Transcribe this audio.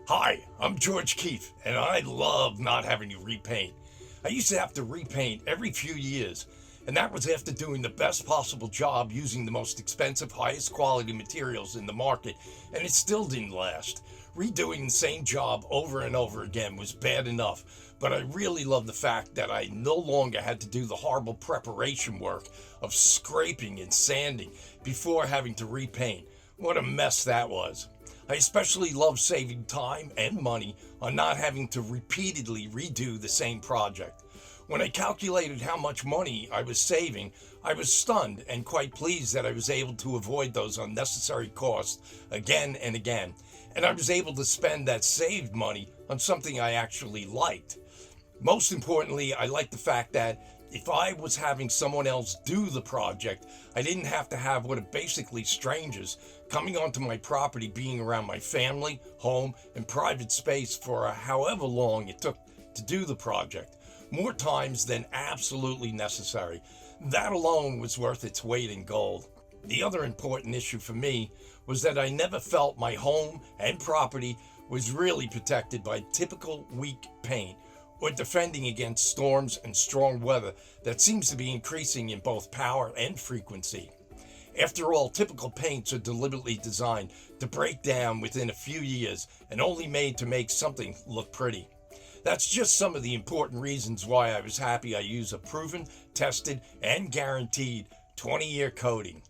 Hi, I'm George Keefe, and I love not having to repaint. I used to have to repaint every few years, and that was after doing the best possible job using the most expensive, highest quality materials in the market, and it still didn't last. Redoing the same job over and over again was bad enough, but I really love the fact that I no longer had to do the horrible preparation work of scraping and sanding before having to repaint. What a mess that was. I especially love saving time and money on not having to repeatedly redo the same project. When I calculated how much money I was saving, I was stunned and quite pleased that I was able to avoid those unnecessary costs again and again. And I was able to spend that saved money on something I actually liked. Most importantly, I like the fact that if I was having someone else do the project, I didn't have to have what are basically strangers coming onto my property, being around my family, home, and private space for however long it took to do the project. More times than absolutely necessary. That alone was worth its weight in gold. The other important issue for me was that I never felt my home and property was really protected by typical weak paint or defending against storms and strong weather that seems to be increasing in both power and frequency. After all, typical paints are deliberately designed to break down within a few years and only made to make something look pretty. That's just some of the important reasons why I was happy I use a proven, tested, and guaranteed 20-year coating.